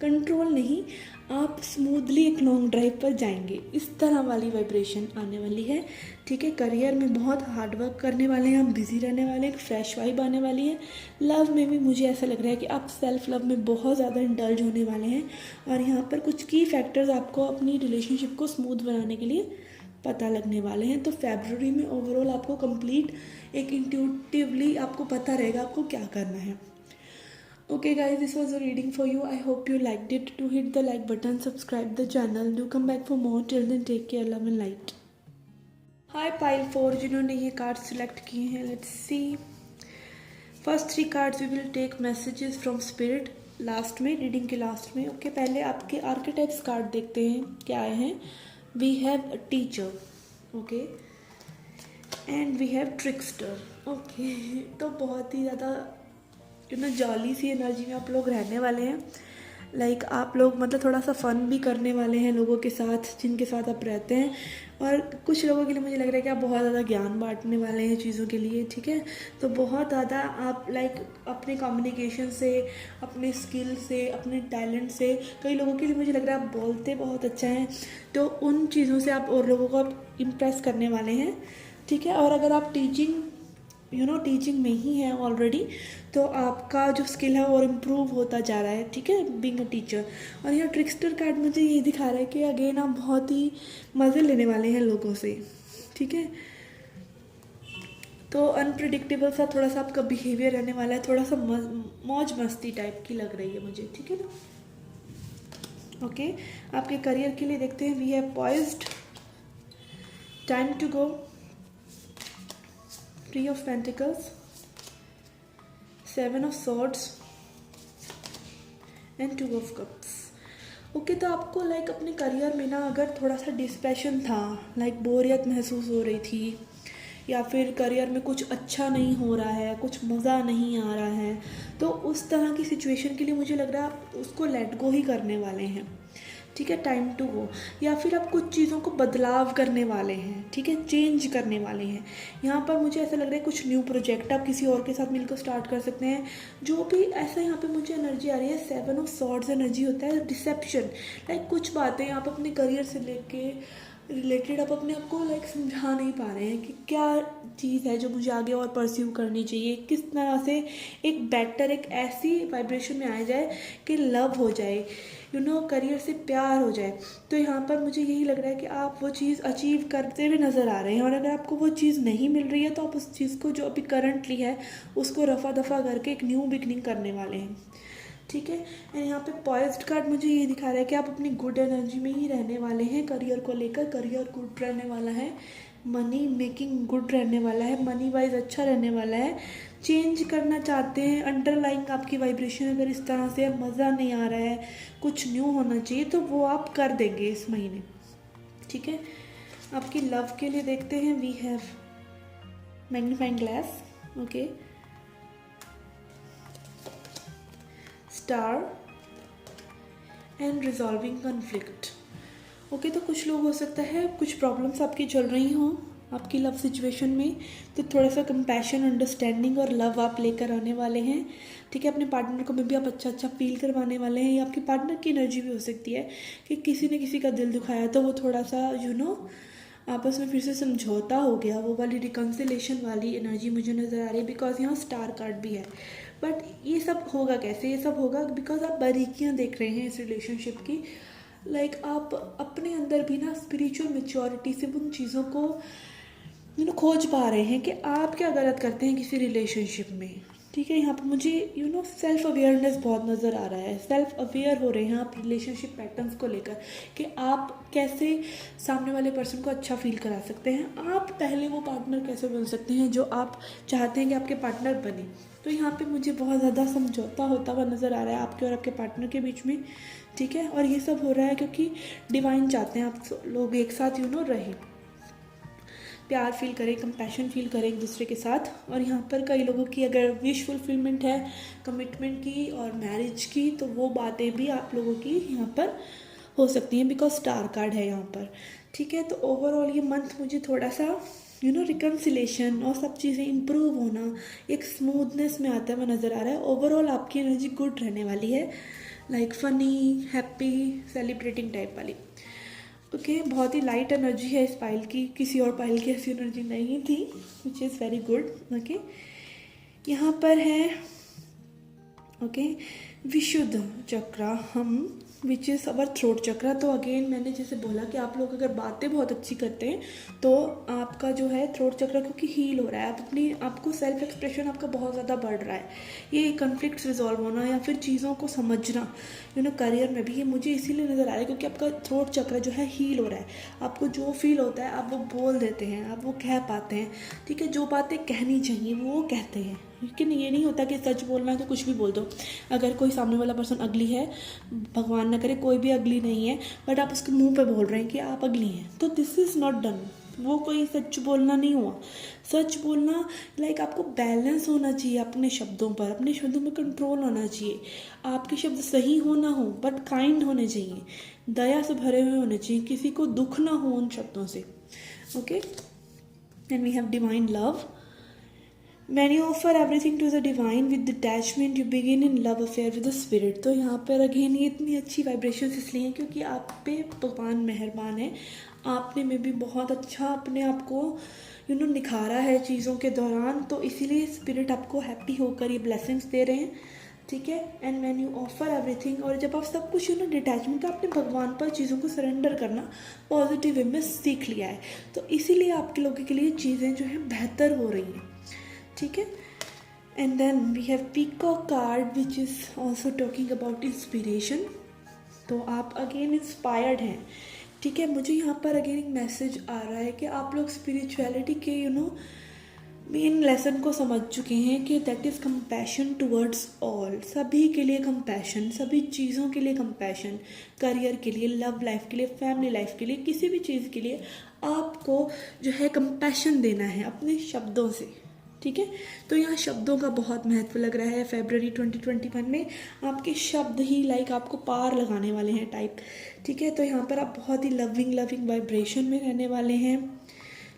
कंट्रोल नहीं, आप स्मूथली एक लॉन्ग ड्राइव पर जाएंगे, इस तरह वाली वाइब्रेशन आने वाली है, ठीक है। करियर में बहुत हार्ड वर्क करने वाले हैं, हम बिजी रहने वाले हैं, एक फ्रेश वाइब आने वाली है। लव में भी मुझे ऐसा लग रहा है कि आप सेल्फ लव में बहुत ज़्यादा इंडल्ज होने वाले हैं और यहाँ पर कुछ की फैक्टर्स आपको अपनी रिलेशनशिप को स्मूथ बनाने के लिए पता लगने वाले हैं। तो फरवरी में ओवरऑल आपको कंप्लीट एक इंट्यूटिवली आपको पता रहेगा आपको क्या करना है। Okay guys, this was a reading for you. I hope you liked it. Do hit the like button, subscribe the channel. Do come back for more. Till then, take care, love and light. Hi pile 4 जिन्होंने ये card select किए हैं, let's see. First 3 cards we will take messages from spirit. Last में, reading के last में. Okay, पहले आपके archetypes card देखते हैं क्या आए हैं. We have teacher, okay, and we have trickster. Okay, तो बहुत ही ज़्यादा जॉली सी एनर्जी में आप लोग रहने वाले हैं. लाइक आप लोग मतलब थोड़ा सा फ़न भी करने वाले हैं लोगों के साथ जिनके साथ आप रहते हैं. और कुछ लोगों के लिए मुझे लग रहा है कि आप बहुत ज़्यादा ज्ञान बांटने वाले हैं चीज़ों के लिए, ठीक है. तो बहुत ज़्यादा आप लाइक अपने कम्युनिकेशन से, अपने स्किल से, अपने टैलेंट से, कई लोगों के लिए मुझे लग रहा है आप बोलते बहुत अच्छा हैं. तो उन चीज़ों से आप और लोगों को आप इम्प्रेस करने वाले हैं, ठीक है. और अगर आप टीचिंग टीचिंग में ही है ऑलरेडी, तो आपका जो स्किल है और इम्प्रूव होता जा रहा है, ठीक है, बीइंग अ टीचर. और यहाँ ट्रिक्स्टर कार्ड मुझे ये दिखा रहा है कि अगेन आप बहुत ही मज़े लेने वाले हैं लोगों से, ठीक है. तो अनप्रिडिक्टेबल सा थोड़ा सा आपका बिहेवियर रहने वाला है, थोड़ा सा मौज मस्ती टाइप की लग रही है मुझे, ठीक है ना. ओके, आपके करियर के लिए देखते हैं. We have poised, time to go, Three of Pentacles, Seven of Swords and Two of Cups. Okay, तो आपको लाइक अपने करियर में ना अगर थोड़ा सा डिस्पैशन था, लाइक बोरियत महसूस हो रही थी, या फिर करियर में कुछ अच्छा नहीं हो रहा है, कुछ मज़ा नहीं आ रहा है, तो उस तरह की सिचुएशन के लिए मुझे लग रहा है आप उसको लेट गो ही करने वाले हैं, ठीक है. Time to go. या फिर आप कुछ चीज़ों को बदलाव करने वाले हैं, ठीक है, चेंज करने वाले हैं. यहाँ पर मुझे ऐसा लग रहा है कुछ न्यू प्रोजेक्ट आप किसी और के साथ मिलकर स्टार्ट कर सकते हैं. जो भी ऐसा यहाँ पे मुझे एनर्जी आ रही है, 7 ऑफ सॉर्ड्स एनर्जी होता है डिसेप्शन. लाइक कुछ बातें आप अपने करियर से लेके रिलेटेड आप अपने आप को लाइक समझा नहीं पा रहे हैं कि क्या चीज़ है जो मुझे आगे और परस्यू करनी चाहिए, किस तरह से एक बेटर, एक ऐसी वाइब्रेशन में आ जाए कि लव हो जाए, करियर से प्यार हो जाए. तो यहाँ पर मुझे यही लग रहा है कि आप वो चीज़ अचीव करते हुए नज़र आ रहे हैं. और अगर आपको वो चीज़ नहीं मिल रही है तो आप उस चीज़ को जो अभी करंटली है उसको रफा दफा करके एक न्यू बिगनिंग करने वाले हैं, ठीक है. एंड यहाँ पे पॉइज्ड कार्ड मुझे ये दिखा रहा है कि आप अपनी गुड एनर्जी में ही रहने वाले हैं. करियर को लेकर करियर गुड रहने वाला है, मनी मेकिंग गुड रहने वाला है, मनी वाइज अच्छा रहने वाला है. चेंज करना चाहते हैं, अंडरलाइंग आपकी वाइब्रेशन अगर इस तरह से मज़ा नहीं आ रहा है, कुछ न्यू होना चाहिए, तो वो आप कर देंगे इस महीने, ठीक है. आपकी लव के लिए देखते हैं. We have magnifying glass, okay, star and resolving conflict. Okay, तो कुछ लोग हो सकता है कुछ प्रॉब्लम्स आपकी चल रही हों आपकी लव सिचुएशन में, तो थोड़ा सा कंपैशन, अंडरस्टैंडिंग और लव आप लेकर आने वाले हैं, ठीक है. अपने पार्टनर को भी आप अच्छा फील करवाने वाले हैं. या आपके पार्टनर की एनर्जी भी हो सकती है कि किसी ने किसी का दिल दुखाया तो वो थोड़ा सा आपस में फिर से समझौता हो गया, वो वाली रिकन्सिलेशन वाली एनर्जी मुझे नज़र आ रही है. बिकॉज यहाँ स्टार कार्ड भी है. बट ये सब होगा कैसे? ये सब होगा बिकॉज आप बारीकियाँ देख रहे हैं इस रिलेशनशिप की. लाइक आप अपने अंदर भी ना स्पिरिचुअल मेच्योरिटी से उन चीज़ों को खोज पा रहे हैं कि आप क्या गलत करते हैं किसी रिलेशनशिप में। ठीक है, यहाँ पर मुझे सेल्फ अवेयरनेस बहुत नज़र आ रहा है। सेल्फ अवेयर हो रहे हैं आप रिलेशनशिप पैटर्न्स को लेकर कि आप कैसे सामने वाले पर्सन को अच्छा फील करा सकते हैं, आप पहले वो पार्टनर कैसे बन सकते हैं जो आप चाहते हैं कि आपके पार्टनर बने। तो यहाँ पे मुझे बहुत ज़्यादा समझौता होता हुआ नज़र आ रहा है आपके और आपके पार्टनर के बीच में। ठीक है, और ये सब हो रहा है क्योंकि डिवाइन चाहते हैं आप लोग एक साथ रहें, प्यार फील करें, कंपैशन फील करें एक दूसरे के साथ। और यहाँ पर कई लोगों की अगर विश फुलफिलमेंट है कमिटमेंट की और मैरिज की, तो वो बातें भी आप लोगों की यहाँ पर हो सकती हैं, बिकॉज स्टार कार्ड है यहाँ पर। ठीक है, तो ओवरऑल ये मंथ मुझे थोड़ा सा रिकन्सिलेशन और सब चीज़ें इम्प्रूव होना, एक स्मूथनेस में आता हुआ नज़र आ रहा है। ओवरऑल आपकी एनर्जी गुड रहने वाली है, like funny, happy, celebrating type वाली। ओके, बहुत ही लाइट एनर्जी है इस पाइल की, किसी और पाइल की ऐसी एनर्जी नहीं थी, which is very good. Okay, यहाँ पर है विशुद्ध चक्रा हम, विच इज़ अवर थ्रोट चक्रा। तो अगेन मैंने जैसे बोला कि आप लोग अगर बातें बहुत अच्छी करते हैं तो आपका जो है थ्रोट चक्रा क्योंकि हील हो रहा है, आप अपनी आपको सेल्फ एक्सप्रेशन आपका बहुत ज़्यादा बढ़ रहा है, ये कन्फ्लिक्ट्स रिजॉल्व होना या फिर चीज़ों को समझना करियर में भी, ये मुझे इसीलिए नज़र आ रहा है क्योंकि आपका थ्रोट चक्र जो है हील हो रहा है। आपको जो फील होता है आप वो बोल देते हैं, आप वो कह पाते हैं। ठीक है, जो बातें कहनी चाहिए वो कहते हैं, लेकिन ये नहीं होता कि सच बोलना है तो कुछ भी बोल दो। अगर कोई सामने वाला पर्सन अगली है, भगवान ना करे कोई भी अगली नहीं है, बट आप उसके मुंह पे बोल रहे हैं कि आप अगली हैं, तो दिस इज़ नॉट डन। वो कोई सच बोलना नहीं हुआ। सच बोलना लाइक आपको बैलेंस होना चाहिए अपने शब्दों पर, अपने शब्दों में कंट्रोल होना चाहिए। आपके शब्द सही हो ना हो बट काइंड होने चाहिए, दया से भरे हुए होने चाहिए, किसी को दुख ना हो उन शब्दों से। Okay, and we have divine love. When you offer everything to the divine with detachment, you begin in love affair with the spirit। तो यहाँ पर अगेन ये इतनी अच्छी वाइब्रेशंस इसलिए हैं क्योंकि आप पे भगवान मेहरबान है, आपने में भी बहुत अच्छा अपने आप को निखारा है चीज़ों के दौरान, तो इसीलिए स्पिरिट आपको हैप्पी होकर ये ब्लेसिंग्स दे रहे हैं। ठीक है, and when you offer everything, और जब आप सब कुछ डिटैचमेंट, आपने भगवान पर चीज़ों को सरेंडर करना पॉजिटिव वे में सीख लिया है, तो इसीलिए आपके लोगों के लिए चीज़ें जो है बेहतर हो रही हैं। ठीक है, and then we have peacock card which is also talking about inspiration. तो आप अगेन इंस्पायर्ड हैं। ठीक है, मुझे यहाँ पर अगेन एक मैसेज आ रहा है कि आप लोग स्पिरिचुअलिटी के मेन लेसन को समझ चुके हैं कि that is compassion towards all, सभी के लिए कंपैशन, सभी चीज़ों के लिए कंपैशन, करियर के लिए, लव लाइफ के लिए, फैमिली लाइफ के लिए, किसी भी चीज़ के लिए आपको जो है कंपैशन देना है अपने शब्दों से। ठीक है, तो यहाँ शब्दों का बहुत महत्व लग रहा है फरवरी 2021 में। आपके शब्द ही लाइक आपको पार लगाने वाले हैं टाइप। ठीक है, तो यहाँ पर आप बहुत ही लविंग वाइब्रेशन में रहने वाले हैं।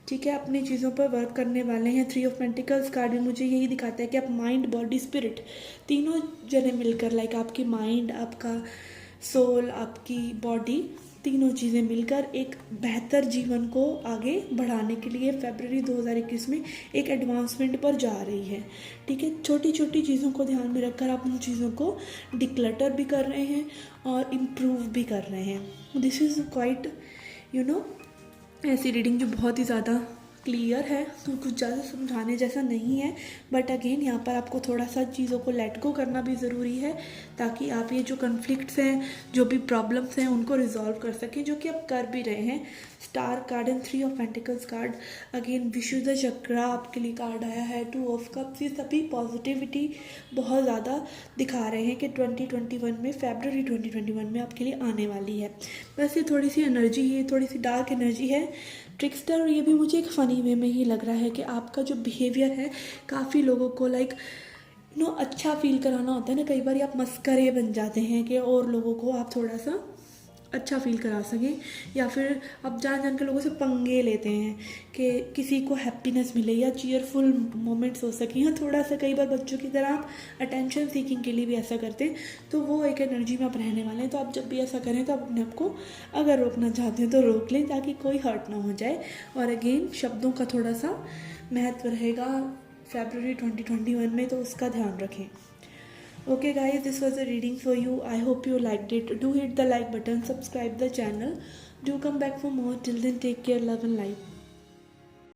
ठीक है, अपनी चीज़ों पर वर्क करने वाले हैं। 3 ऑफ पेंटिकल्स कार्ड भी मुझे यही दिखाता है कि आप माइंड, बॉडी, स्पिरिट तीनों जने मिलकर, लाइक आपकी माइंड, आपका सोल, आपकी बॉडी, तीनों चीज़ें मिलकर एक बेहतर जीवन को आगे बढ़ाने के लिए फरवरी 2021 में एक एडवांसमेंट पर जा रही है। ठीक है, छोटी छोटी चीज़ों को ध्यान में रखकर आप उन चीज़ों को डिक्लटर भी कर रहे हैं और इम्प्रूव भी कर रहे हैं। दिस इज़ क्वाइट ऐसी रीडिंग जो बहुत ही ज़्यादा क्लियर है, तो कुछ ज़्यादा समझाने जैसा नहीं है, बट अगेन यहाँ पर आपको थोड़ा सा चीज़ों को लेट गो करना भी ज़रूरी है ताकि आप ये जो कन्फ्लिक्ट्स हैं, जो भी प्रॉब्लम्स हैं, उनको रिजॉल्व कर सकें, जो कि आप कर भी रहे हैं। Star card and 3 of pentacles card, again विशुद्ध चक्रा आपके लिए कार्ड आया है, 2 ऑफ कप्स, ये सभी पॉजिटिविटी बहुत ज़्यादा दिखा रहे हैं कि 2021 में, फरवरी 2021 में आपके लिए आने वाली है। बस ये थोड़ी सी एनर्जी है, थोड़ी सी डार्क एनर्जी है ट्रिक्स्टर, और ये भी मुझे एक फ़नी वे में ही लग रहा है कि आपका जो बिहेवियर है काफ़ी लोगों को लाइक अच्छा फील कराना होता है ना, कई बार आप मस्करे बन जाते हैं कि और लोगों को आप थोड़ा सा अच्छा फील करा सकें, या फिर आप जान के लोगों से पंगे लेते हैं कि किसी को हैप्पीनेस मिले या चीयरफुल मोमेंट्स हो सकें, या थोड़ा सा कई बार बच्चों की तरह आप अटेंशन सीकिंग के लिए भी ऐसा करते हैं, तो वो एक एनर्जी में आप रहने वाले हैं। तो आप जब भी ऐसा करें तो आप अपने आप को अगर रोकना चाहते हैं तो रोक लें ताकि कोई हर्ट ना हो जाए। और अगेन शब्दों का थोड़ा सा महत्व रहेगा फरवरी 2021 में, तो उसका ध्यान रखें। Okay guys, this was a reading for you. I hope you liked it. Do hit the like button, subscribe the channel. Do come back for more. Till then, take care, love and light.